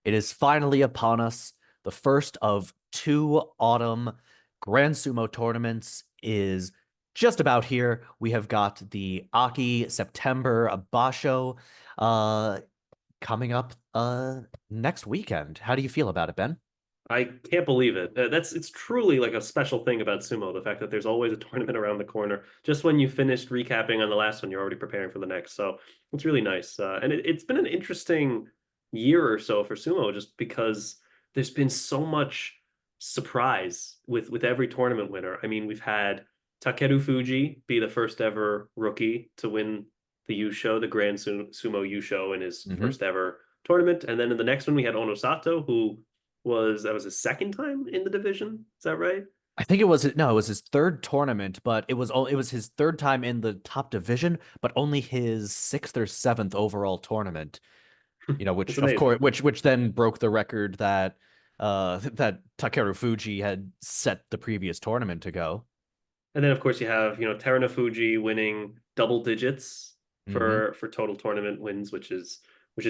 It is finally upon us. The first of two autumn Grand Sumo tournaments is just about here. We have got the Aki September Basho uh, coming up next weekend. How do you feel about it, Ben? I can't believe it. It's truly like a special thing about sumo, the fact that there's always a tournament around the corner. Just when you finished recapping on the last one, you're already preparing for the next. So it's really nice. And it's been an interesting year or so for sumo, just because there's been so much surprise with every tournament winner. I mean, we've had Takeru Fuji be the first ever rookie to win the Yusho, the Grand Sumo Yusho in his Hmm. first ever tournament. And then in the next one, we had Onosato, who that was his second time in the division. Is that right? I think it was no, it was his third tournament, but it was his third time in the top division, but only his sixth or seventh overall tournament. It's Which of amazing. course, which then broke the record that that Takeru Fuji had set the previous tournament to go. And then of course you have, Terano Fuji winning double digits Hmm. for total tournament wins, which is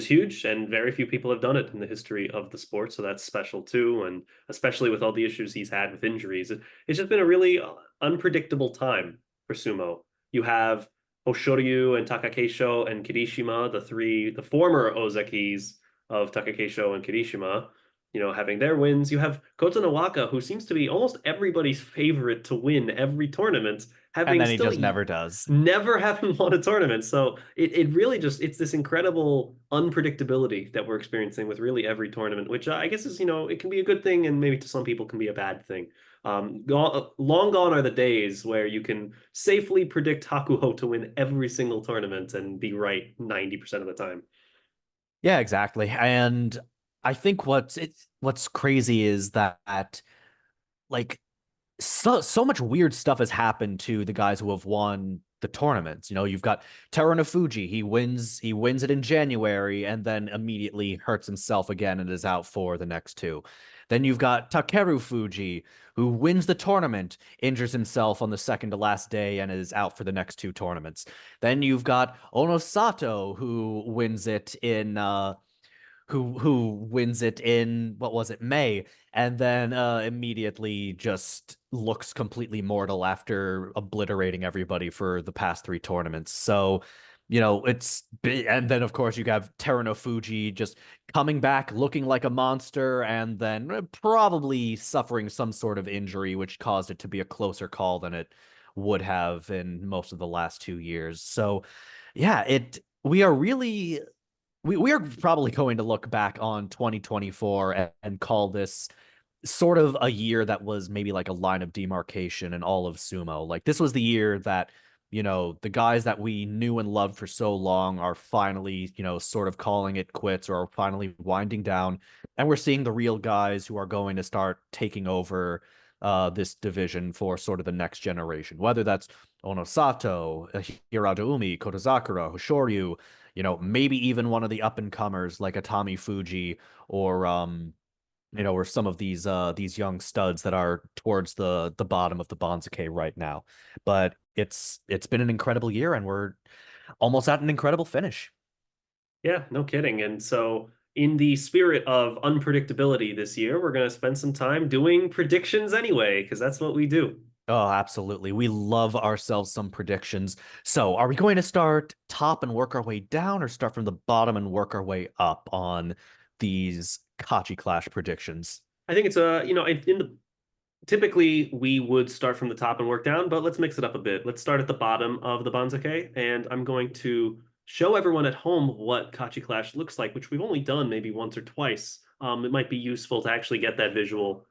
huge, and very few people have done it in the history of the sport. So that's special too, and especially with all the issues he's had with injuries, it's just been a really unpredictable time for sumo. You have Hoshoryu and Takakeisho and Kirishima, the former Ozakis of Takakeisho and Kirishima, having their wins. You have Kota Nawaka, who seems to be almost everybody's favorite to win every tournament, And having then he still just never does. never having won a tournament. So it really just it's this incredible unpredictability that we're experiencing with really every tournament, which I guess is, it can be a good thing and maybe to some people can be a bad thing. Long gone are the days where you can safely predict Hakuho to win every single tournament and be right 90% of the time. Yeah, exactly. And I think what's crazy is that like so much weird stuff has happened to the guys who have won the tournaments. You've got Terunofuji. He wins it in January and then immediately hurts himself again and is out for the next two. Then you've got Takeru Fuji, who wins the tournament, injures himself on the second to last day, and is out for the next two tournaments. Then you've got Onosato, who wins it in what was it, May, and then immediately just looks completely mortal after obliterating everybody for the past three tournaments. So, and then of course you have Teruno Fuji just coming back looking like a monster and then probably suffering some sort of injury, which caused it to be a closer call than it would have in most of the last 2 years. So, yeah, we are really we are probably going to look back on 2024 and call this sort of a year that was maybe like a line of demarcation in all of sumo. Like this was the year that, the guys that we knew and loved for so long are finally, sort of calling it quits or are finally winding down. And we're seeing the real guys who are going to start taking over this division for sort of the next generation, whether that's Onosato, Hiradoumi, Kotozakura, Hoshoryu, maybe even one of the up and comers like Atami Fuji or or some of these young studs that are towards the bottom of the Banzuke right now. But it's been an incredible year and we're almost at an incredible finish. Yeah, no kidding. And so, in the spirit of unpredictability this year, we're going to spend some time doing predictions anyway, because that's what we do. Oh, absolutely. We love ourselves some predictions. So, are we going to start top and work our way down or start from the bottom and work our way up on these Kachi Clash predictions? I think it's typically we would start from the top and work down, but let's mix it up a bit. Let's start at the bottom of the Banzuke, and I'm going to show everyone at home what Kachi Clash looks like, which we've only done maybe once or twice. It might be useful to actually get that visual.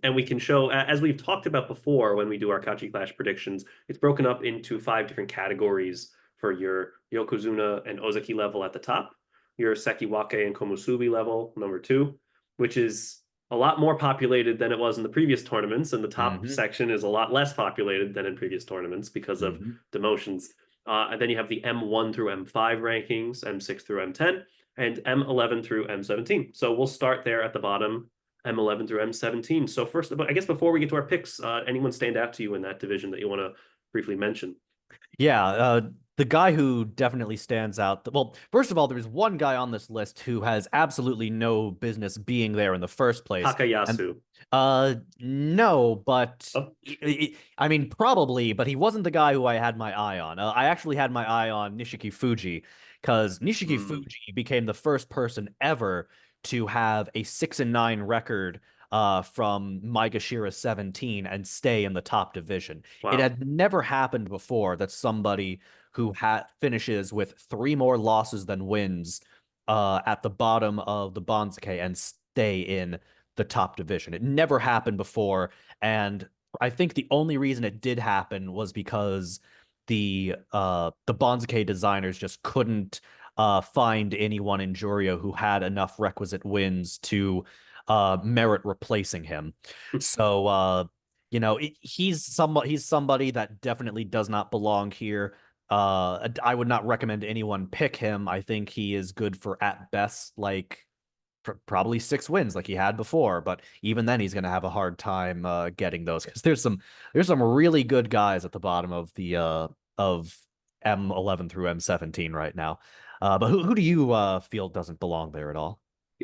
And we can show, as we've talked about before when we do our Kachi Clash predictions, it's broken up into five different categories for your Yokozuna and Ozaki level at the top, your Sekiwake and Komusubi level, number two, which is a lot more populated than it was in the previous tournaments, and the top Hmm. section is a lot less populated than in previous tournaments because of Hmm. demotions. And then you have the M1 through M5 rankings, M6 through M10, and M11 through M17. So we'll start there at the bottom, M11 through M17. So first, I guess before we get to our picks, anyone stand out to you in that division that you want to briefly mention? Yeah, the guy who definitely stands out. Well, first of all, there's one guy on this list who has absolutely no business being there in the first place, and Takayasu. no, but Oh, I mean, probably, but he wasn't the guy who I had my eye on. I actually had my eye on Nishiki Fuji because Nishiki hmm. Fuji became the first person ever to have a 6-9 record from Maegashira 17 and stay in the top division. It Wow. had never happened before that somebody who finishes with three more losses than wins at the bottom of the Banzuke and stay in the top division. It never happened before, and I think the only reason it did happen was because the Banzuke designers just couldn't find anyone in Jurio who had enough requisite wins to merit replacing him. So he's somebody that definitely does not belong here. I would not recommend anyone pick him. I think he is good for at best like probably 6 wins like he had before, but even then he's going to have a hard time getting those because there's some really good guys at the bottom of the of M11 through M17 right now. But who do you feel doesn't belong there at all?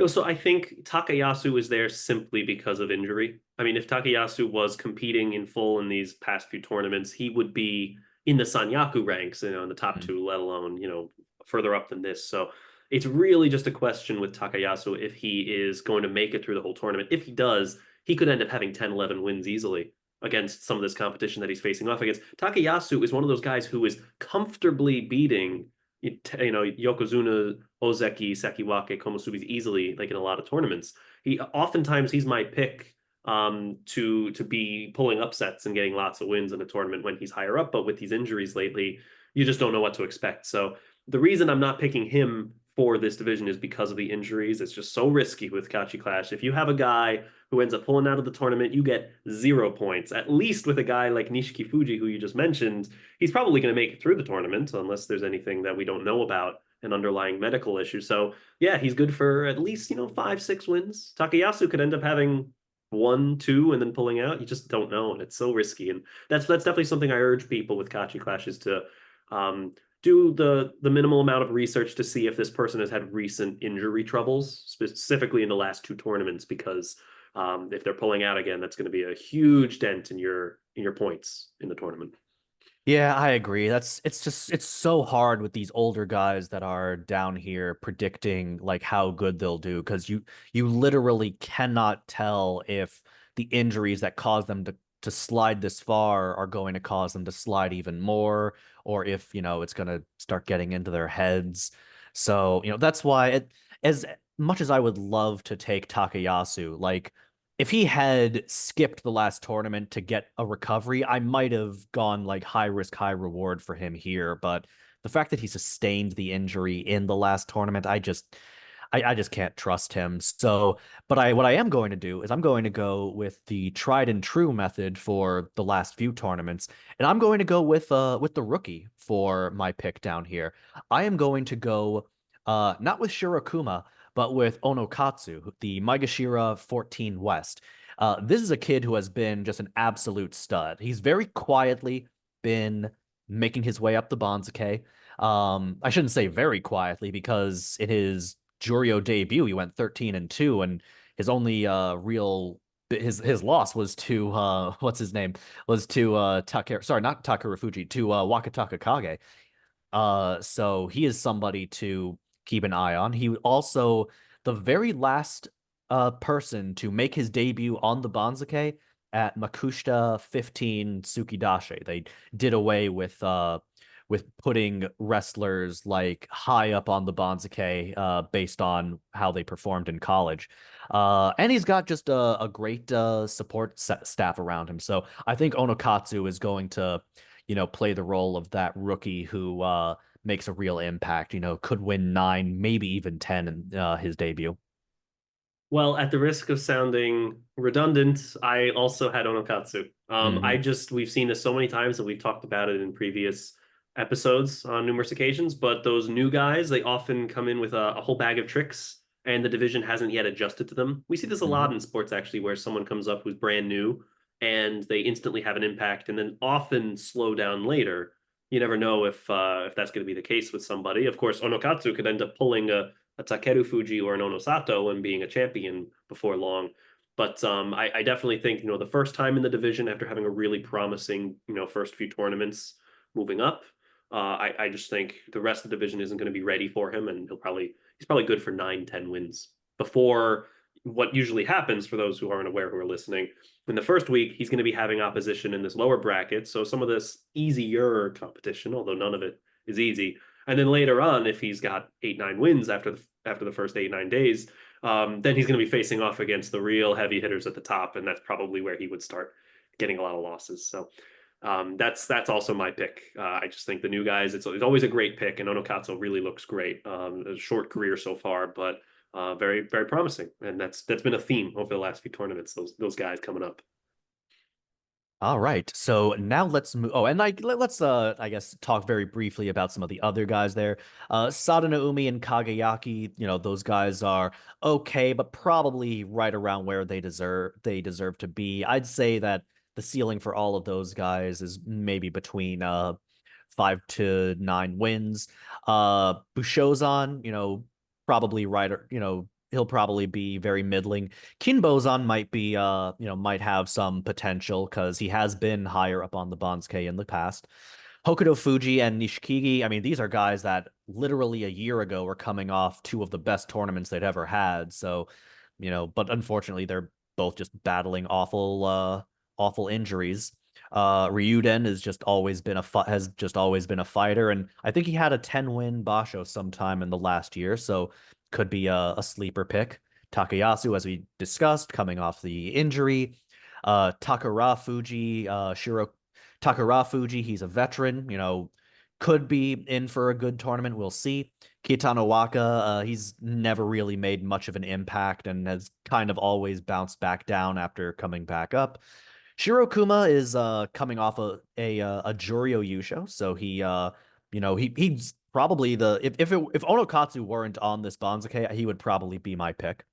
So I think Takayasu is there simply because of injury. I mean, if Takayasu was competing in full in these past few tournaments, he would be in the Sanyaku ranks, in the top Mm. two, let alone, further up than this. So it's really just a question with Takayasu if he is going to make it through the whole tournament. If he does, he could end up having 10, 11 wins easily against some of this competition that he's facing off against. Takayasu is one of those guys who is comfortably beating Yokozuna, Ozeki, Sekiwake, Komusubi's easily, like in a lot of tournaments. He's my pick to be pulling upsets and getting lots of wins in a tournament when he's higher up. But with these injuries lately, you just don't know what to expect. So the reason I'm not picking him for this division is because of the injuries. It's just so risky with Kachi Klash. If you have a guy who ends up pulling out of the tournament, you get 0 points. At least with a guy like Nishiki Fuji, who you just mentioned, he's probably going to make it through the tournament unless there's anything that we don't know about an underlying medical issue. So yeah, he's good for at least 5, 6 wins. Takayasu could end up having 1, 2, and then pulling out. You just don't know, and it's so risky. And that's definitely something I urge people with Kachi Clashes to um, do the minimal amount of research to see if this person has had recent injury troubles, specifically in the last two tournaments, because if they're pulling out again, that's going to be a huge dent in your points in the tournament. Yeah, I agree. It's so hard with these older guys that are down here predicting like how good they'll do because you literally cannot tell if the injuries that cause them to slide this far are going to cause them to slide even more or if, it's going to start getting into their heads. So, that's why as much as I would love to take Takayasu, like if he had skipped the last tournament to get a recovery, I might have gone like high risk, high reward for him here. But the fact that he sustained the injury in the last tournament, I just can't trust him. So, but what I am going to do is I'm going to go with the tried and true method for the last few tournaments, and I'm going to go with the rookie for my pick down here. I am going to go not with Shirakuma, but with Onokatsu, the Maegashira 14 West. This is a kid who has been just an absolute stud. He's very quietly been making his way up the Banzuke. I shouldn't say very quietly because in his Jurio debut, he went 13-2, and his only real his loss was to what's his name was to Takeru, sorry, not Takeru Fuji, to Wakataka Kage. So he is somebody to keep an eye on. He also the very last person to make his debut on the Banzuke at Makushita 15 Tsukidashi. They did away with putting wrestlers like high up on the Banzuke based on how they performed in college. And he's got just a great support staff around him. So I think Onokatsu is going to play the role of that rookie who makes a real impact, could win 9, maybe even 10 in his debut. Well, at the risk of sounding redundant, I also had Onokatsu. Hmm. We've seen this so many times and we've talked about it in previous episodes on numerous occasions, but those new guys, they often come in with a whole bag of tricks and the division hasn't yet adjusted to them. We see this a lot Hmm. in sports actually, where someone comes up who's brand new and they instantly have an impact and then often slow down later. you never know if that's going to be the case with somebody. Of course, Onokatsu could end up pulling a Takeru Fuji or an Onosato and being a champion before long. But I definitely think the first time in the division after having a really promising first few tournaments moving up, I just think the rest of the division isn't going to be ready for him, and he's probably good for 9-10 wins before what usually happens for those who aren't aware who are listening. In the first week, he's going to be having opposition in this lower bracket, so some of this easier competition, although none of it is easy. And then later on, if he's got 8-9 wins after the first 8-9 days, then he's going to be facing off against the real heavy hitters at the top, and that's probably where he would start getting a lot of losses. So that's also my pick. I just think the new guys, it's always a great pick, and Onokatsu really looks great. A short career so far, but very very promising, and that's been a theme over the last few tournaments. Those guys coming up. All right. So now let's move. Oh, and let's I guess talk very briefly about some of the other guys there. Sadanoumi and Kagayaki, those guys are okay, but probably right around where they deserve to be. I'd say that the ceiling for all of those guys is maybe between 5 to 9 wins. Bushozan, probably right, he'll probably be very middling. Kinbozan might be might have some potential because he has been higher up on the Banzuke in the past. Hokuto Fuji and Nishikigi, I mean, these are guys that literally a year ago were coming off two of the best tournaments they'd ever had. So, but unfortunately they're both just battling awful injuries. Ryuden has just always been a fighter, and I think he had a 10-win Basho sometime in the last year, so could be a sleeper pick. Takayasu, as we discussed, coming off the injury. Takara Fuji, Shiro Takara Fuji, he's a veteran, could be in for a good tournament. We'll see. Kitano Waka, he's never really made much of an impact and has kind of always bounced back down after coming back up. Shirokuma is coming off a Juryo Yusho, so he's probably if Onokatsu weren't on this Banzuke, he would probably be my pick.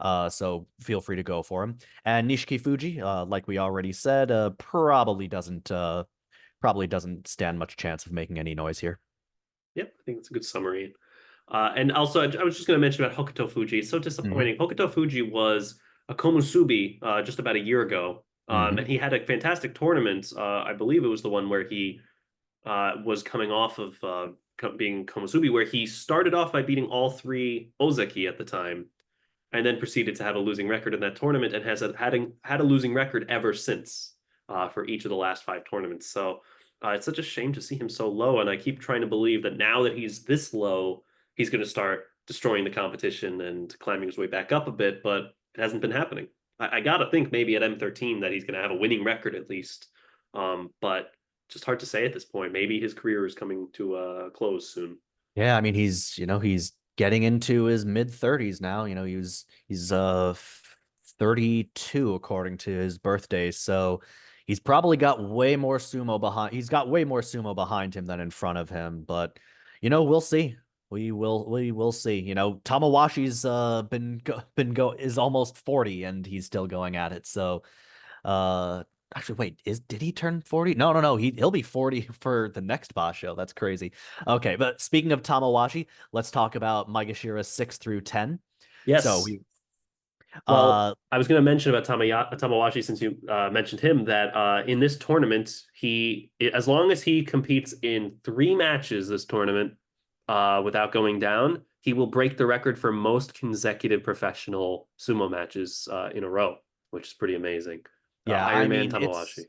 So feel free to go for him. And Nishiki Fuji, like we already said, probably doesn't stand much chance of making any noise here. Yep, I think that's a good summary. And also, I was just going to mention about Hokuto Fuji. It's so Hmm. disappointing. Hokuto Fuji was a Komusubi just about a year ago, and Hmm. he had a fantastic tournament. I believe it was the one where he was coming off of being Komusubi, where he started off by beating all three Ozeki at the time, and then proceeded to have a losing record in that tournament, and has had a losing record ever since for each of the last five tournaments. So it's such a shame to see him so low, and I keep trying to believe that now that he's this low, he's going to start destroying the competition and climbing his way back up a bit, but it hasn't been happening. I gotta think maybe at M13 that he's going to have a winning record at least, but just hard to say at this point. Maybe his career is coming to a close soon. Yeah, I mean he's getting into his mid 30s now. He's 32 according to his birthday. So he's got way more sumo behind him than in front of him, but we'll see. We will see. Tamawashi's is almost 40 and he's still going at it. So uh, actually, wait, did he turn 40? No, no, no. He'll be 40 for the next boss show. That's crazy. Okay, but speaking of Tamawashi, let's talk about Maegashira 6 through 10. So Yes. we Well, uh I was going to mention about Tamawashi since you mentioned him that in this tournament, as long as he competes in three matches this tournament without going down, he will break the record for most consecutive professional sumo matches in a row, which is pretty amazing. yeah, I Iron Man mean Tamawashi. it's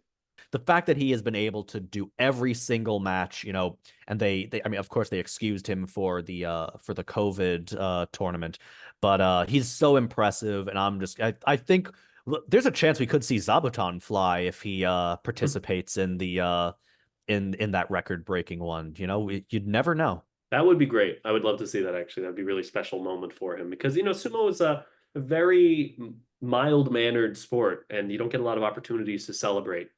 the fact that he has been able to do every single match, and they I mean of course they excused him for the COVID tournament, but he's so impressive and I think there's a chance we could see Zabuton fly if he participates in the in that record breaking one. You'd never know. That would be great. I would love to see that actually. That'd be a really special moment for him because sumo is a very mild-mannered sport, and you don't get a lot of opportunities to celebrate.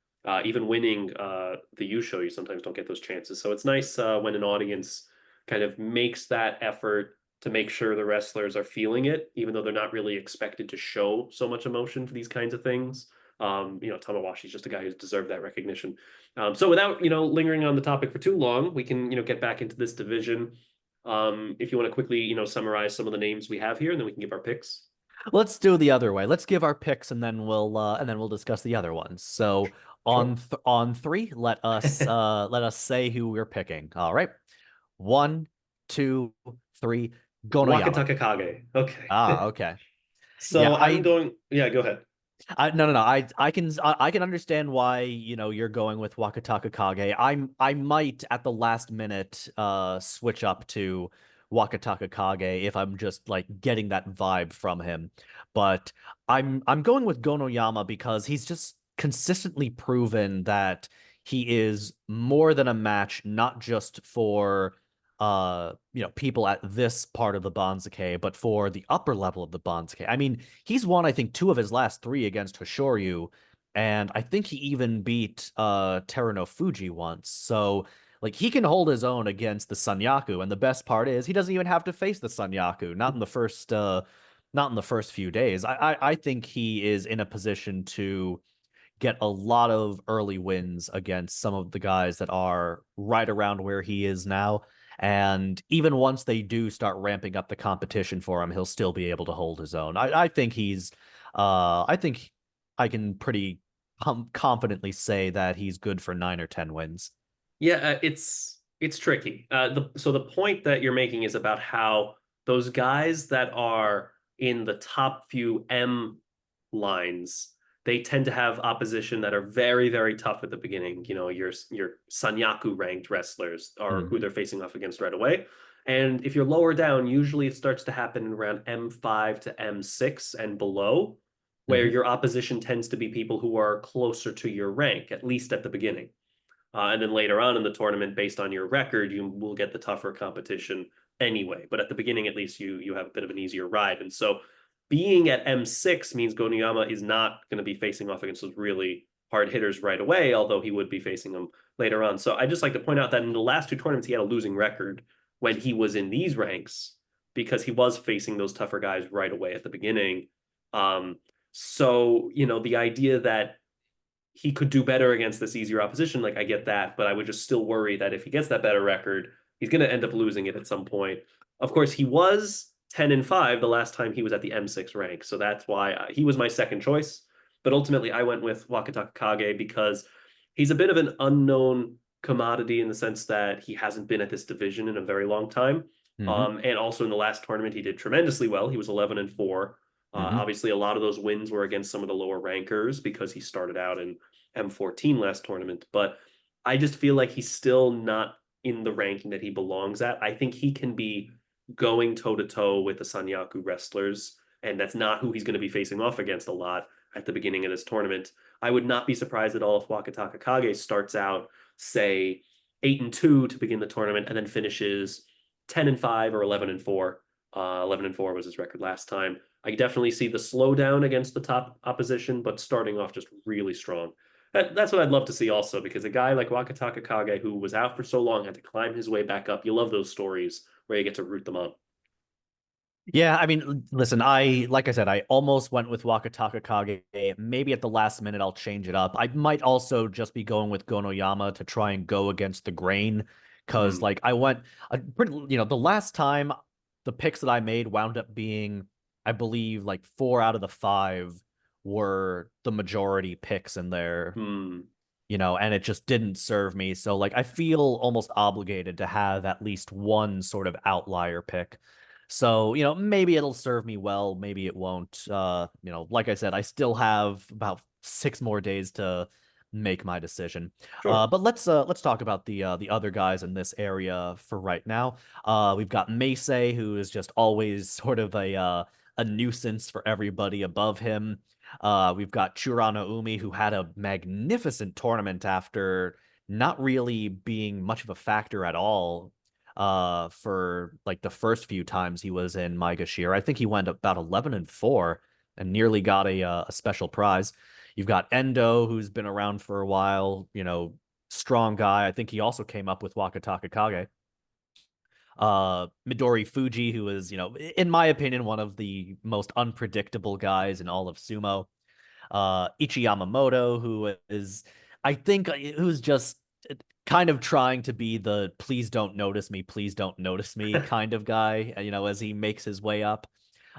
Even winning the U show, you sometimes don't get those chances. So it's nice when an audience kind of makes that effort to make sure the wrestlers are feeling it, even though they're not really expected to show so much emotion for these kinds of things. Tamawashi's just a guy who's deserved that recognition. So without lingering on the topic for too long, we can get back into this division. If you want to quickly summarize some of the names we have here, and then we can give our picks. Let's do the other way. Let's give our picks and then we'll discuss the other ones. So Sure. on three, let us say who we're picking. All right. One, two, three, Gonoyama. Wakataka Kage. Ah, Okay. okay. Yeah, So I'm going. Yeah, go ahead. no, no, no. I can understand why, you're going with Wakataka Kage. I might at the last minute switch up to Wakataka Kage if I'm just like getting that vibe from him. But I'm going with Gonoyama because he's just consistently proven that he is more than a match, not just for people at this part of the Banzuke, but for the upper level of the Banzuke. I mean, he's won, I think, two of his last three against Hoshoryu, and I think he even beat Terano Fuji once. So like he can hold his own against the Sanyaku, and the best part is he doesn't even have to face the Sanyaku, not in the first few days. I think he is in a position to get a lot of early wins against some of the guys that are right around where he is now. And even once they do start ramping up the competition for him, he'll still be able to hold his own. I think I think I can pretty confidently say that he's good for 9 or 10 wins. Yeah, it's tricky. So the point that you're making is about how those guys that are in the top few M lines, they tend to have opposition that are very, very tough at the beginning. Your Sanyaku ranked wrestlers are who Hmm. they're facing off against right away. And if you're lower down, usually it starts to happen around M5 to M6 and below, where Hmm. your opposition tends to be people who are closer to your rank, at least at the beginning. And then later on in the tournament, based on your record, you will get the tougher competition anyway. But at the beginning, at least, you have a bit of an easier ride. And so being at M6 means Goniyama is not going to be facing off against those really hard hitters right away, although he would be facing them later on. So I just like to point out that in the last two tournaments, he had a losing record when he was in these ranks because he was facing those tougher guys right away at the beginning. Um, so the idea that he could do better against this easier opposition. Like I get that, but I would just still worry that if he gets that better record, he's going to end up losing it at some point. Of course, he was 10-5 the last time he was at the M6 rank, so that's why he was my second choice. But ultimately, I went with Wakataka Kage because he's a bit of an unknown commodity in the sense that he hasn't been at this division in a very long time. Hmm. And also in the last tournament, he did tremendously well. He was 11-4. Hmm. Obviously, a lot of those wins were against some of the lower rankers because he started out in M14 last tournament. But I just feel like he's still not in the ranking that he belongs at. I think he can be going toe to toe with the Sanyaku wrestlers, and that's not who he's going to be facing off against a lot at the beginning of this tournament. I would not be surprised at all if Wakataka Kage starts out, say, 8-2 to begin the tournament, and then finishes 10-5 or 11-4. 11-4 was his record last time. I definitely see the slowdown against the top opposition, but starting off just really strong. That's what I'd love to see also, because a guy like Wakataka Kage, who was out for so long, had to climb his way back up. You love those stories where you get to root them on. Yeah, I mean, listen, like I said, I almost went with Wakataka Kage. Maybe at the last minute I'll change it up. I might also just be going with Gonoyama to try and go against the grain, because Mm, like I went, the last time the picks that I made wound up being, I believe, like 4 out of the 5 were the majority picks in there, mm. and it just didn't serve me. So like I feel almost obligated to have at least one sort of outlier pick. So, maybe it'll serve me well, maybe it won't. Like I said, I still have about 6 more days to make my decision. Sure. But let's talk about the other guys in this area for right now. We've got Meisei, who is just always sort of a nuisance for everybody above him. We've got Churano Umi, who had a magnificent tournament after not really being much of a factor at all for like the first few times he was in Maigashira. I think he went about 11-4 and nearly got a special prize. You've got Endo, who's been around for a while, strong guy. I think he also came up with Wakataka Kage. Midori Fuji, who is, in my opinion, one of the most unpredictable guys in all of sumo. Ichi Yamamoto, who is, I think, who's just kind of trying to be the please don't notice me kind of guy, as he makes his way up.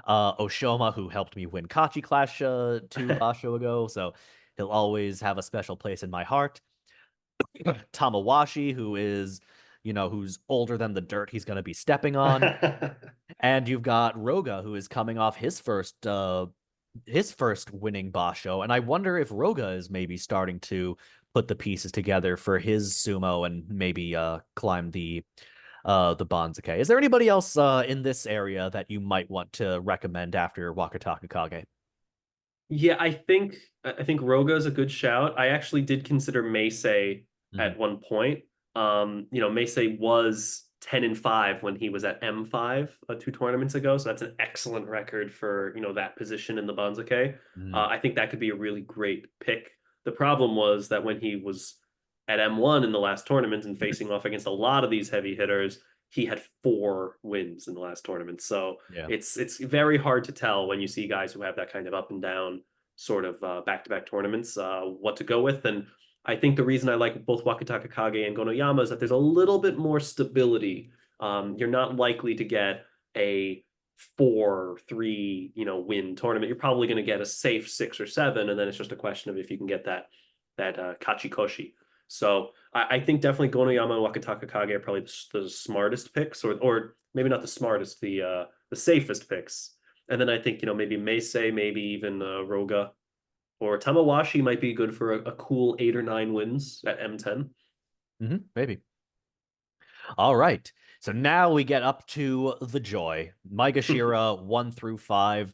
Oshoma, who helped me win Kachi Klash 2 Basho ago, so he'll always have a special place in my heart. Tamawashi, who's older than the dirt he's going to be stepping on. And you've got Roga, who is coming off his first winning Basho, and I wonder if Roga is maybe starting to put the pieces together for his sumo and maybe climb the Banzuke. Is there anybody else in this area that you might want to recommend after Wakataka Kage? Yeah, I think Roga is a good shout. I actually did consider Meisei Mhm. at one point. Meisei was 10-5 when he was at M5 2 tournaments ago, so that's an excellent record for that position in the Banzuke. Mhm. I think that could be a really great pick. The problem was that when he was at M1 in the last tournament and facing off against a lot of these heavy hitters, he had 4 wins in the last tournament. So Yeah. it's very hard to tell when you see guys who have that kind of up and down sort of back-to-back tournaments what to go with. And I think the reason I like both Wakataka Kage and Gonoyama is that there's a little bit more stability. You're not likely to get a 4-3 win tournament. You're probably going to get a safe 6 or 7, and then it's just a question of if you can get that Kachi Koshi. So I think definitely Gonoyama and Wakataka Kage are probably the smartest picks, or maybe not the smartest, the safest picks. And then I think maybe Meisei, maybe even Roga or Tamawashi might be good for a cool 8 or 9 wins at M10. Maybe. All right. So now we get up to the joy. Maegashira 1 through 5.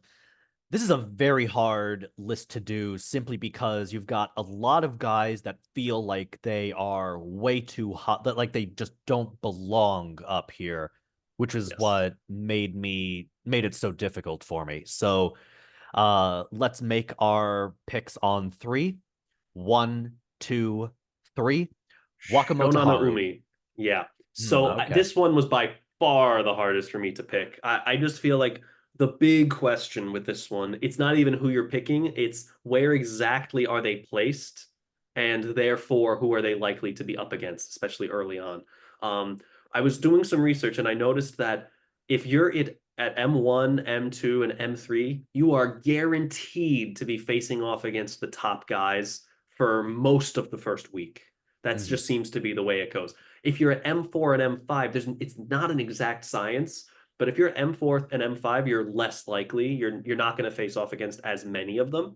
This is a very hard list to do simply because you've got a lot of guys that feel like they are way too hot, that like they just don't belong up here, which is Yes. what made it so difficult for me. So let's make our picks on three. One, two, three. Wakamoto Shonana Haru. Umi. Yeah. So Okay. this one was by far the hardest for me to pick. I just feel like the big question with this one, it's not even who you're picking, it's where exactly are they placed, and therefore who are they likely to be up against, especially early on. Um, I was doing some research and I noticed that if you're at M1, M2, and M3, you are guaranteed to be facing off against the top guys for most of the first week. That Mhm. just seems to be the way it goes. If you're at M4 and M5, it's not an exact science, but if you're at M4 and M5, you're less likely. You're not going to face off against as many of them.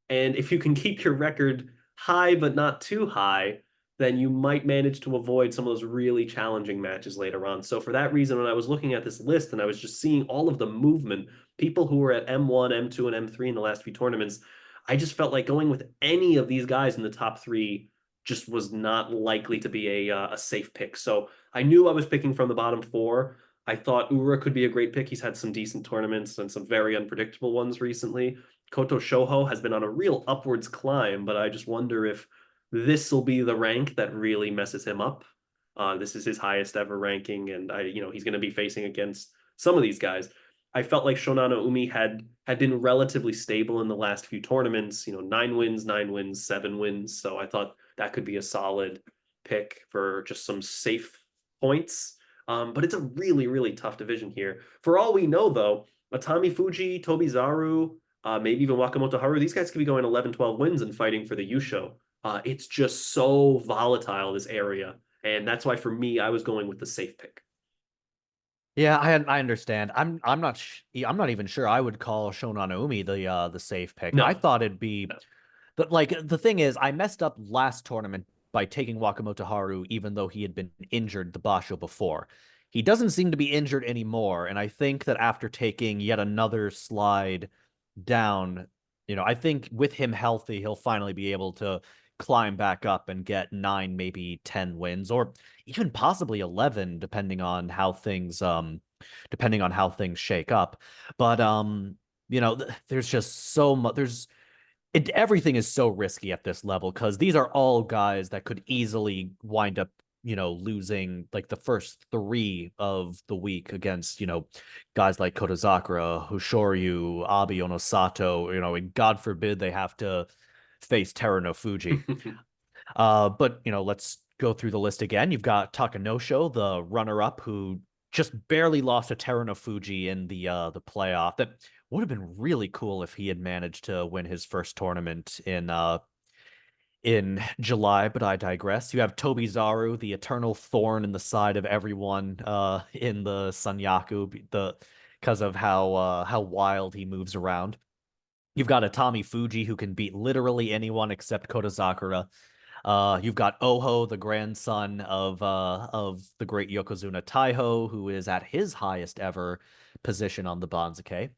And if you can keep your record high but not too high, then you might manage to avoid some of those really challenging matches later on. So for that reason, when I was looking at this list and I was just seeing all of the movement, people who were at M1, M2, and M3 in the last few tournaments, I just felt like going with any of these guys in the top three just was not likely to be a safe pick. So I knew I was picking from the bottom four. I thought Ura could be a great pick. He's had some decent tournaments and some very unpredictable ones recently. Koto Shoho has been on a real upwards climb, but I just wonder if this will be the rank that really messes him up. This is his highest ever ranking, and he's going to be facing against some of these guys. I felt like Shonano Umi had been relatively stable in the last few tournaments. 9 wins, 9 wins, 7 wins. So I thought that could be a solid pick for just some safe points. But it's a really, really tough division here. For all we know, though, Atami Fuji, Tobizaru, maybe even Wakamoto Haru, these guys could be going 11, 12 wins and fighting for the Yusho. It's just so volatile, this area. And that's why, for me, I was going with the safe pick. Yeah, I understand. I'm not even sure I would call Shonan Umi the safe pick. I No, thought it'd be, no. but like the thing is, I messed up last tournament by taking Wakamoto Haru even though he had been injured the Basho before. He doesn't seem to be injured anymore, and I think that after taking yet another slide down, I think with him healthy, he'll finally be able to climb back up and get 9, maybe 10 wins, or even possibly 11, depending on how things shake up. But there's just so much. Everything is so risky at this level because these are all guys that could easily wind up losing like the first three of the week against, guys like Kotozakura, Hoshoryu, Abi Onosato, and God forbid they have to face Teruno Fuji. But let's go through the list again. You've got Takanosho, the runner-up, who just barely lost to Teruno Fuji in the playoff. That would have been really cool if he had managed to win his first tournament in July, but I digress. You have Tobizaru, the eternal thorn in the side of everyone in the Sanyaku, because of how wild he moves around. You've got Atami Fuji, who can beat literally anyone except Kotozakura. You've got Oho, the grandson of the great Yokozuna Taiho, who is at his highest ever position on the Banzuke.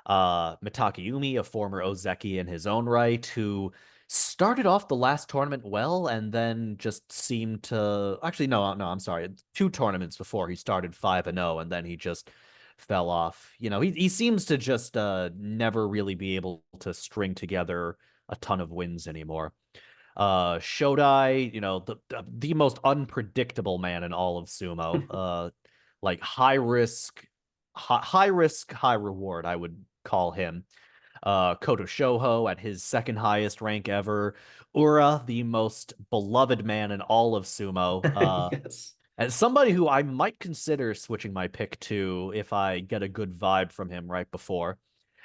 Mitakeumi, a former Ozeki in his own right, who started off the last tournament well and then just seemed to actually no, I'm sorry, two tournaments before he started 5-0 and then he just fell off. He seems to just never really be able to string together a ton of wins anymore. Shodai, the most unpredictable man in all of sumo. Like high risk, high reward, I would call him. Koto Shoho at his second highest rank ever. Ura, the most beloved man in all of sumo. Yes. And somebody who I might consider switching my pick to if I get a good vibe from him right before.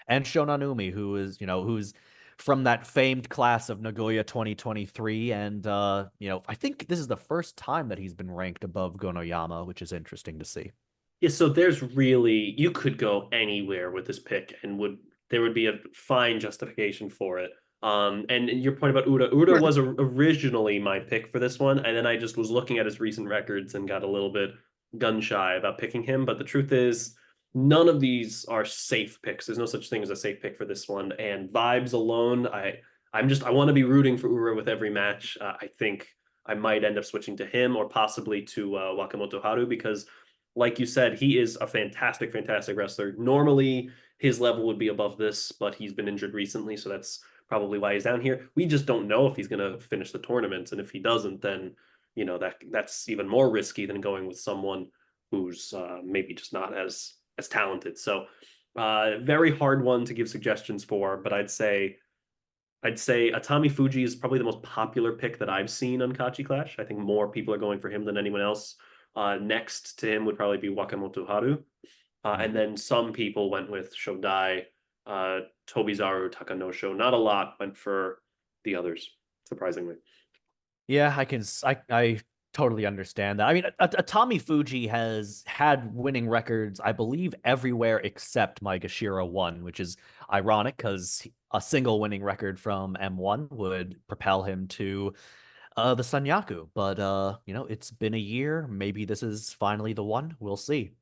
And Shonanumi, who's from that famed class of Nagoya 2023. And, I think this is the first time that he's been ranked above Gonoyama, which is interesting to see. Yeah, so there's really you could go anywhere with this pick and would there would be a fine justification for it. And your point about Uda, Uda was originally my pick for this one, and then I just was looking at his recent records and got a little bit gun shy about picking him. But the truth is, none of these are safe picks. There's no such thing as a safe pick for this one. And vibes alone, I want to be rooting for Ura with every match. I think I might end up switching to him or possibly to Wakamoto Haru because like you said, he is a fantastic, fantastic wrestler. Normally, his level would be above this, but he's been injured recently, so that's probably why he's down here. We just don't know if he's going to finish the tournament, and if he doesn't, then that's even more risky than going with someone who's maybe just not as talented. So, very hard one to give suggestions for, but I'd say Atami Fuji is probably the most popular pick that I've seen on Kachi Clash. I think more people are going for him than anyone else. Next to him would probably be Wakamoto Haru. And then some people went with Shodai, Tobizaru, Takanosho. Not a lot went for the others, surprisingly. Yeah, I totally understand that. I mean, Tommy Fuji has had winning records, I believe, everywhere except Maegashira 1, which is ironic because a single winning record from M1 would propel him to the Sanyaku. But it's been a year. Maybe this is finally the one. We'll see.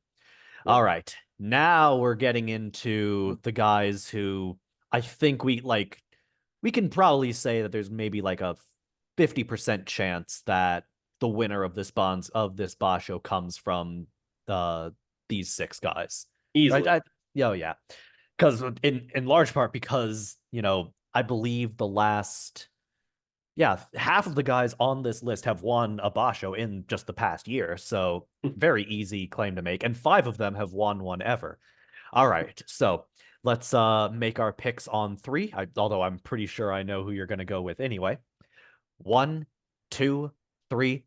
Yep. All right. Now we're getting into the guys who I think we can probably say that there's maybe like a 50% chance that the winner of this basho comes from uh these six guys. Right? Easily. Oh yeah. Because in large part because, I believe the last half of the guys on this list have won a basho in just the past year. So very easy claim to make. And five of them have won one ever. All right. So let's make our picks on three. Although I'm pretty sure I know who you're gonna go with anyway. One, two, three.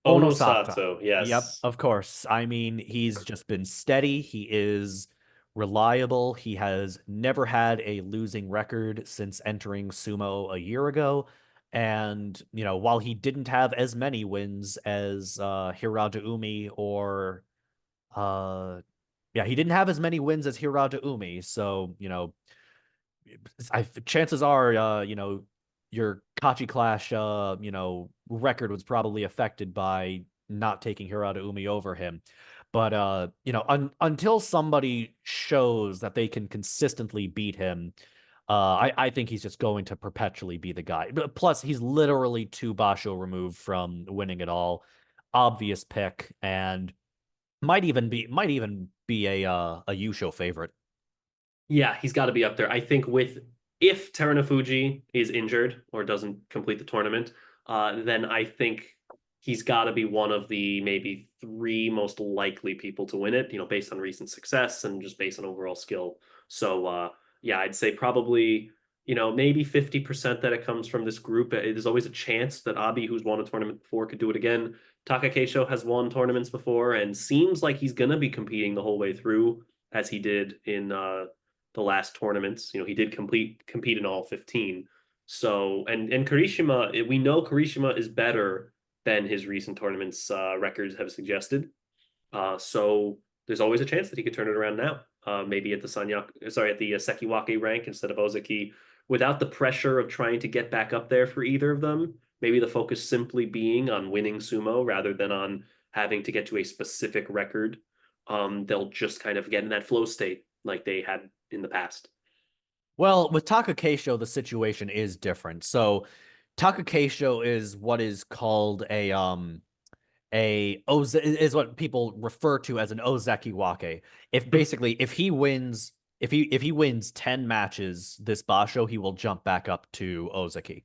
Onosaka. Onosato, Yep, yes. of course. I mean, he's just been steady. He is reliable. He has never had a losing record since entering sumo a year ago. And, while he didn't have as many wins as Hirata Umi or he didn't have as many wins as Hirata Umi. So, chances are, your Kachi Clash, record was probably affected by not taking Hirata Umi over him. But until somebody shows that they can consistently beat him, I think he's just going to perpetually be the guy. But plus, he's literally two basho removed from winning it all. Obvious pick, and might even be a Yusho favorite. Yeah, he's got to be up there. I think with if Terunofuji is injured or doesn't complete the tournament, then I think he's got to be one of the maybe three most likely people to win it, based on recent success and just based on overall skill. So, yeah, I'd say probably, maybe 50% that it comes from this group. There's always a chance that Abi, who's won a tournament before, could do it again. Takakeisho has won tournaments before and seems like he's going to be competing the whole way through as he did in the last tournaments. He did compete in all 15. So, and Karishima, we know Karishima is better than his recent tournaments records have suggested. So there's always a chance that he could turn it around now. Maybe at the at the Sekiwake rank instead of Ozaki, without the pressure of trying to get back up there for either of them. Maybe the focus simply being on winning sumo rather than on having to get to a specific record. They'll just kind of get in that flow state like they had in the past. Well, with Takakeisho, the situation is different. So Takakeisho is what is called a Oze is what people refer to as an Ozeki Wake. If basically if he wins 10 matches this Basho, he will jump back up to Ozeki.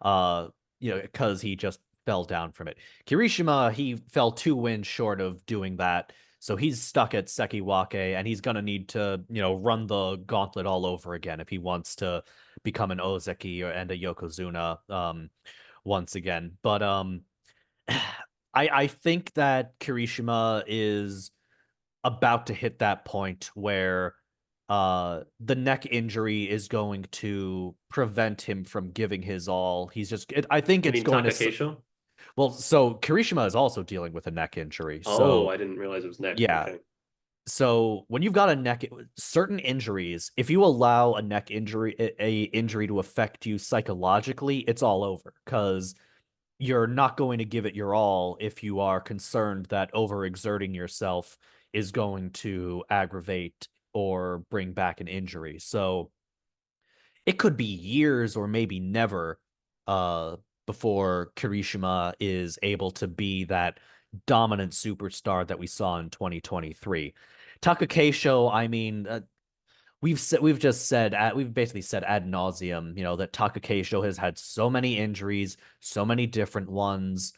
Uh, because he just fell down from it. Kirishima, he fell 2 wins short of doing that. So he's stuck at Sekiwake and he's gonna need to, run the gauntlet all over again if he wants to become an Ozeki and a Yokozuna once again. But I think that Kirishima is about to hit that point where the neck injury is going to prevent him from giving his all. I think You it's mean going to Takakeisho? well, so Kirishima is also dealing with a neck injury. Oh, So I didn't realize it was neck. yeah. Okay. So when you've got a neck certain injuries, if you allow a neck injury a injury to affect you psychologically, it's all over because you're not going to give it your all if you are concerned that overexerting yourself is going to aggravate or bring back an injury. So it could be years or maybe never uh, before Kirishima is able to be that dominant superstar that we saw in 2023. Takakeisho, I mean, we've basically said ad nauseum, that Takakeisho has had so many injuries, so many different ones,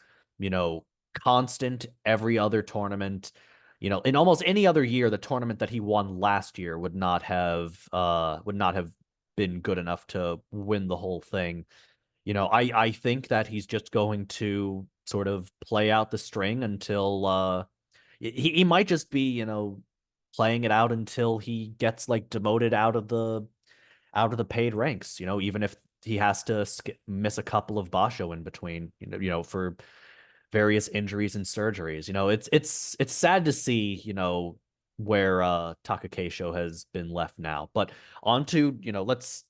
constant every other tournament. In almost any other year, the tournament that he won last year would not have been good enough to win the whole thing. I think that he's just going to sort of play out the string until he might just be, playing it out until he gets like demoted out of the paid ranks, even if he has to miss a couple of basho in between, for various injuries and surgeries. It's sad to see, where Takakeisho has been left now. But on to, let's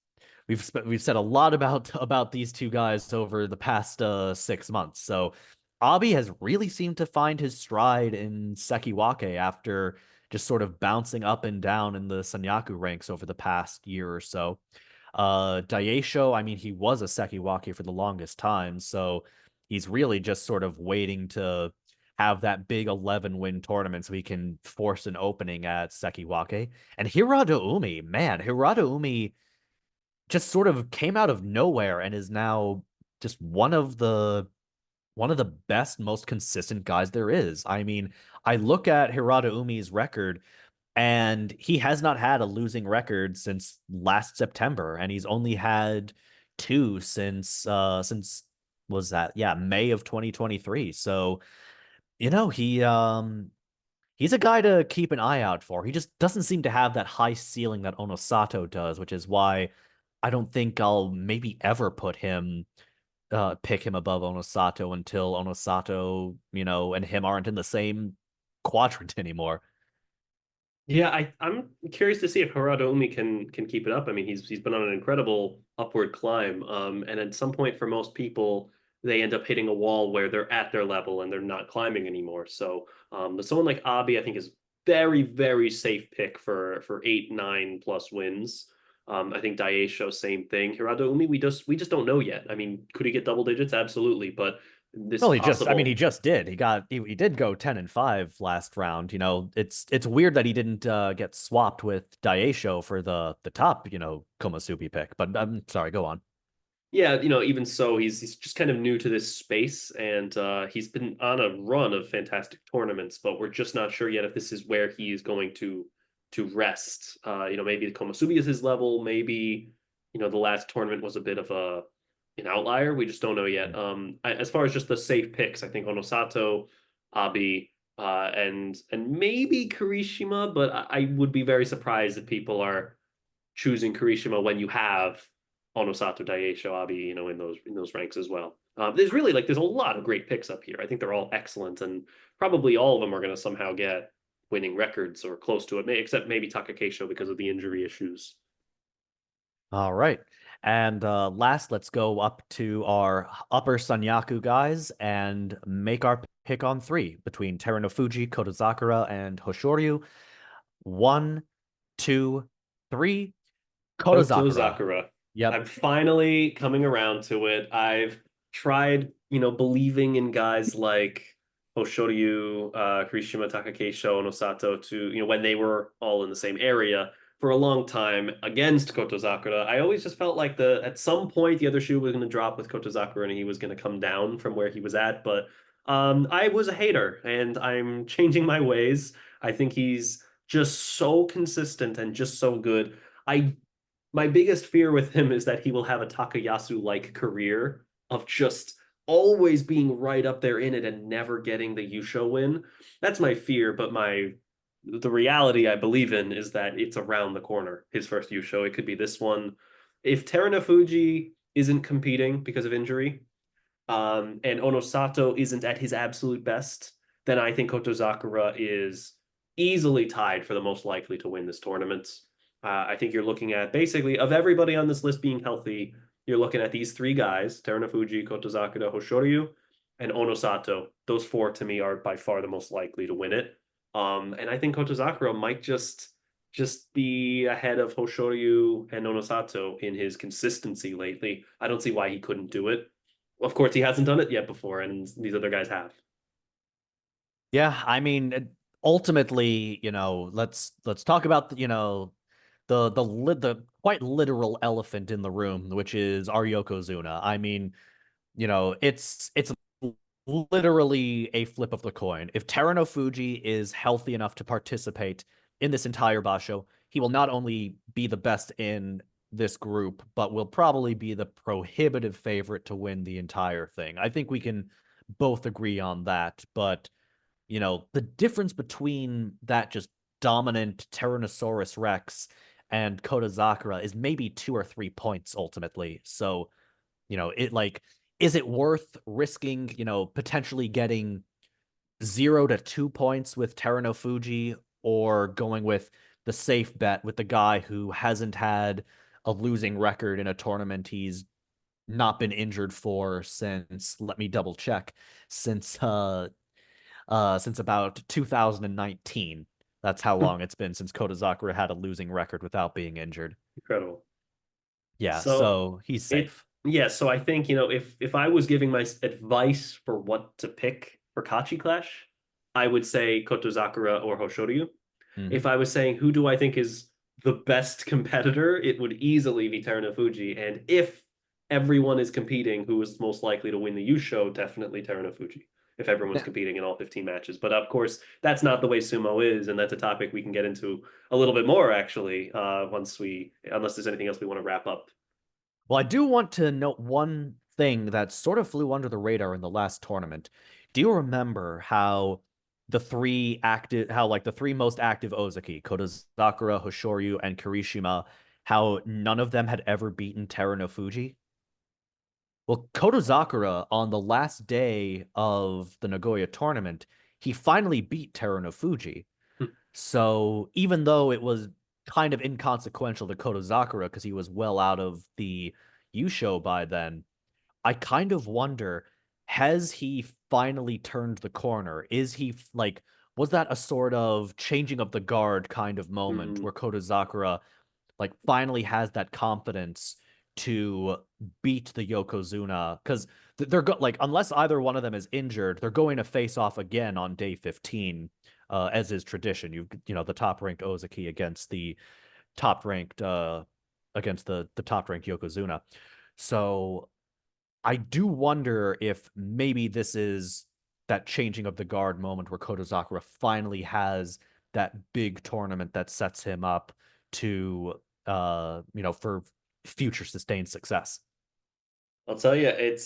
we've said a lot about these two guys over the past 6 months. So Abi has really seemed to find his stride in Sekiwake after just sort of bouncing up and down in the Sanyaku ranks over the past year or so. Daisho, I mean, he was a Sekiwake for the longest time, so he's really just sort of waiting to have that big 11 win tournament so he can force an opening at Sekiwake. And Hirata Umi, man, Hirata Umi just sort of came out of nowhere and is now just one of the best, most consistent guys there is. I mean, I look at Hirata Umi's record and he has not had a losing record since last September, and he's only had two since was that? Yeah, May of 2023. So, he's a guy to keep an eye out for. He just doesn't seem to have that high ceiling that Onosato does, which is why I don't think I'll maybe ever pick him above Onosato until Onosato, and him aren't in the same quadrant anymore. Yeah, I'm curious to see if Haradoumi can keep it up. I mean, he's been on an incredible upward climb. And at some point, for most people, they end up hitting a wall where they're at their level and they're not climbing anymore. So, someone like Abi, I think, is very, very safe pick for 8, 9+ wins. I think Daisho, same thing. Hiradoumi, we just don't know yet. I mean, could he get double digits? Absolutely, but this Well, is he possible. just did. He did go 10-5 last round. It's weird that he didn't get swapped with Daisho for the top, Komusubi pick. But I'm sorry, go on. Yeah, you know, even so, he's just kind of new to this space, and he's been on a run of fantastic tournaments, but we're just not sure yet if this is where he is going to rest. You know, maybe the Komusubi is his level, maybe you know the last tournament was a bit of a an outlier. We just don't know yet. As far as just the safe picks, I think Onosato, Abi, and maybe Kirishima, but I would be very surprised if people are choosing Kirishima when you have Onosato, Daieisho, Abi, you know, in those ranks as well. There's really like there's a lot of great picks up here. I think they're all excellent, and probably all of them are going to somehow get winning records or close to it, except maybe Takakeisho because of the injury issues. All right. And last, let's go up to our upper Sanyaku guys and make our pick on three between Terunofuji, Kotozakura, and Hoshoryu. One, two, three. Kotozakura. Otozakura. Yep. I'm finally coming around to it. I've tried, you know, believing in guys like Hoshoryu, Kirishima, Takakeisho, Onosato to, you know, when they were all in the same area for a long time against Kotozakura. I always just felt like the at some point the other shoe was going to drop with Kotozakura and he was going to come down from where he was at. But I was a hater and I'm changing my ways. I think he's just so consistent and just so good. I My biggest fear with him is that he will have a Takayasu like career of just always being right up there in it and never getting the Yusho win. That's my fear, but the reality I believe in is that it's around the corner. His first Yusho, it could be this one. If Terunofuji isn't competing because of injury, and Onosato isn't at his absolute best, then I think Kotozakura is easily tied for the most likely to win this tournament. I think you're looking at basically of everybody on this list being healthy, you're looking at these three guys: Terunofuji, Kotozakura, Hoshoryu, and Onosato. Those four to me are by far the most likely to win it. And I think Kotozakura might just be ahead of Hoshoryu and Onosato in his consistency lately. I don't see why he couldn't do it. Of course, he hasn't done it yet before, and these other guys have. Yeah, I mean, ultimately, let's talk about the quite literal elephant in the room, which is our Yokozuna. I mean, it's literally a flip of the coin. If Terano Fuji is healthy enough to participate in this entire basho, he will not only be the best in this group, but will probably be the prohibitive favorite to win the entire thing. I think we can both agree on that, but the difference between that just dominant Tyrannosaurus Rex and Kotazakura is maybe 2 or 3 points ultimately. So, is it worth risking, potentially getting 0 to 2 points with Terano Fuji or going with the safe bet with the guy who hasn't had a losing record in a tournament he's not been injured for since, let me double check, since about 2019. That's how long it's been since Kotazakura had a losing record without being injured. Incredible. Yeah, So so he's it safe. yeah, so I think, you know, if I was giving my advice for what to pick for Kachi Clash, I would say Kotozakura or Hoshoryu. Hmm. If I was saying who do I think is the best competitor, it would easily be Terunofuji. And if everyone is competing, who is most likely to win the Yusho? Definitely Terunofuji. If everyone's Yeah. competing in all 15 matches. But of course, that's not the way sumo is, and that's a topic we can get into a little bit more actually, unless there's anything else we want to wrap up. Well, I do want to note one thing that sort of flew under the radar in the last tournament. Do you remember how like the three most active Ozaki, Kotazakura, Hoshoryu, and Kirishima, how none of them had ever beaten Terunofuji? Well, Kotozakura on the last day of the Nagoya tournament, he finally beat Terunofuji. So even though it was kind of inconsequential to Kotozakura because he was well out of the Yusho by then, I kind of wonder, has he finally turned the corner? Is he like, was that a sort of changing of the guard kind of moment Mm, where Kotozakura like finally has that confidence to beat the Yokozuna? Because they're like, unless either one of them is injured, they're going to face off again on day 15, as is tradition. The top ranked Ozaki against the top ranked Yokozuna. So I do wonder if maybe this is that changing of the guard moment where Kotozakura finally has that big tournament that sets him up to for future sustained success. I'll tell you, it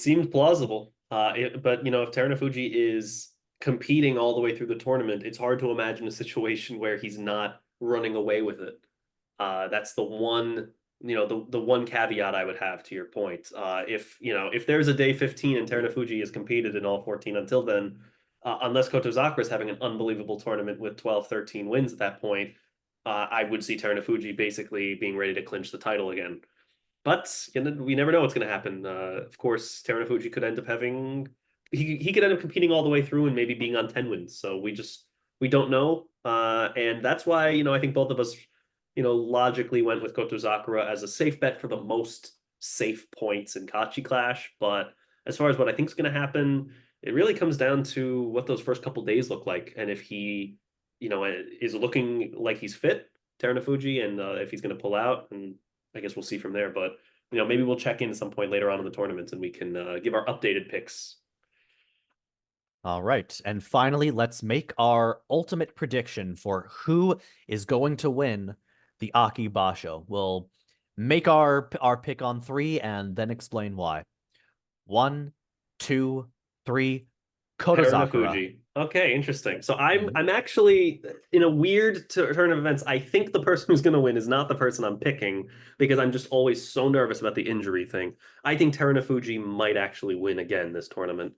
seems plausible. But if Terunofuji is competing all the way through the tournament, it's hard to imagine a situation where he's not running away with it. That's the one, the one caveat I would have to your point. If there's a day 15 and Terunofuji has competed in all 14 until then, unless Kotozakura is having an unbelievable tournament with 12, 13 wins at that point, I would see Terunofuji basically being ready to clinch the title again. But we never know what's going to happen. Of course, Terunofuji could end up having he could end up competing all the way through and maybe being on 10 wins. So we don't know, and that's why I think both of us logically went with Kotozakura as a safe bet for the most safe points in Kachi Clash. But as far as what I think is going to happen, it really comes down to what those first couple days look like, and if he is looking like he's fit, Terunofuji, and if he's going to pull out and I guess we'll see from there. But maybe we'll check in at some point later on in the tournament and we can give our updated picks. All right. And finally, let's make our ultimate prediction for who is going to win the Aki Basho. We'll make our pick on three and then explain why. One, two, three. Kotozakura. Terunofuji. Okay, interesting. So I'm Mhm. I'm actually in a weird turn of events. I think the person who's going to win is not the person I'm picking because I'm just always so nervous about the injury thing. I think Terunofuji might actually win again this tournament.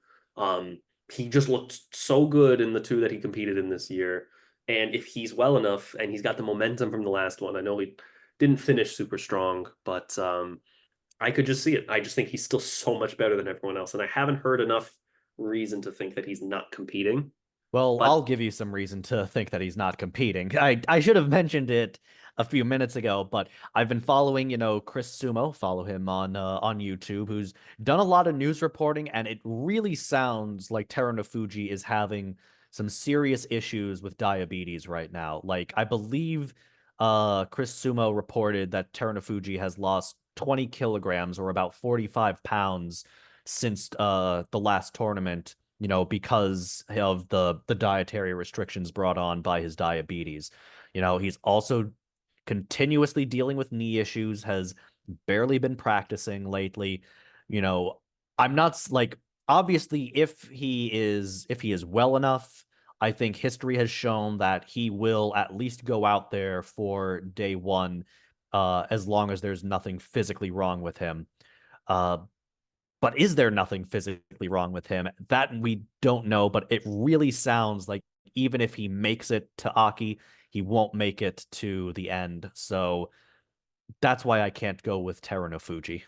He just looked so good in the two that he competed in this year, and if he's well enough and he's got the momentum from the last one, I know he didn't finish super strong, but I could just see it. I just think he's still so much better than everyone else, and I haven't heard enough reason to think that he's not competing. Well, But I'll give you some reason to think that he's not competing. I should have mentioned it a few minutes ago, but I've been following, Chris Sumo, follow him on YouTube, who's done a lot of news reporting, and it really sounds like Terunofuji is having some serious issues with diabetes right now. Like I believe Chris Sumo reported that Terunofuji has lost 20 kilograms or about 45 pounds since the last tournament, because of the dietary restrictions brought on by his diabetes. He's also continuously dealing with knee issues, has barely been practicing lately. You know, I'm not like obviously if he is well enough, I think history has shown that he will at least go out there for day one, as long as there's nothing physically wrong with him. Uh, but is there nothing physically wrong with him? That we don't know, but it really sounds like even if he makes it to Aki, he won't make it to the end. So that's why I can't go with Terunofuji.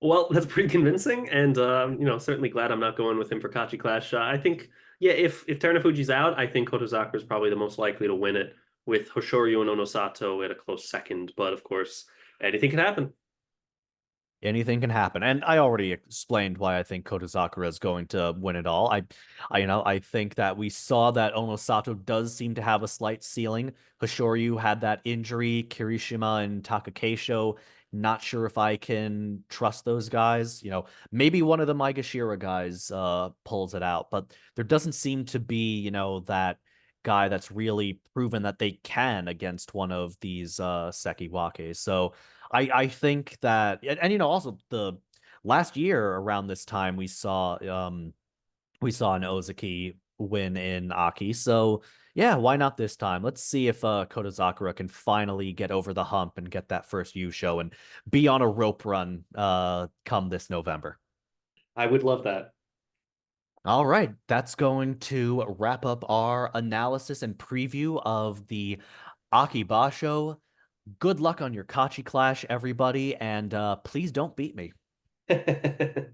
well, that's pretty convincing, and certainly glad I'm not going with him for Kachi Clash. I think, yeah, if Terunofuji's out, I think Kotozakura is probably the most likely to win it, with Hoshoryu and Onosato at a close second. But of course, anything can happen. Anything can happen. And I already explained why I think Kotozakura is going to win it all. I think that we saw that Onosato does seem to have a slight ceiling. Hoshoryu had that injury, Kirishima and Takakeisho. Not sure if I can trust those guys. Maybe one of the Maegashira guys pulls it out, but there doesn't seem to be, that guy that's really proven that they can against one of these Sekiwake. So I think that and also the last year around this time we saw an Ozaki win in Aki. So yeah, why not this time? Let's see if Kotozakura can finally get over the hump and get that first U show and be on a rope run come this November. I would love that. All right, that's going to wrap up our analysis and preview of the Akiba show. Good luck on your Kachi Clash, everybody, and please don't beat me.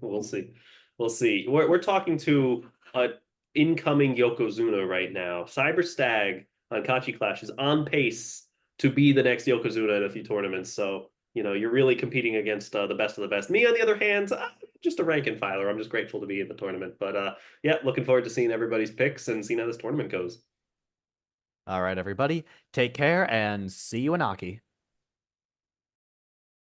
We'll see. We'll see. We're talking to an incoming Yokozuna right now. Cyber Stag on Kachi Clash is on pace to be the next Yokozuna in a few tournaments. So, you're really competing against the best of the best. Me, on the other hand, just a rank and filer. I'm just grateful to be in the tournament. But yeah, looking forward to seeing everybody's picks and seeing how this tournament goes. All right, everybody, take care and see you in Aki.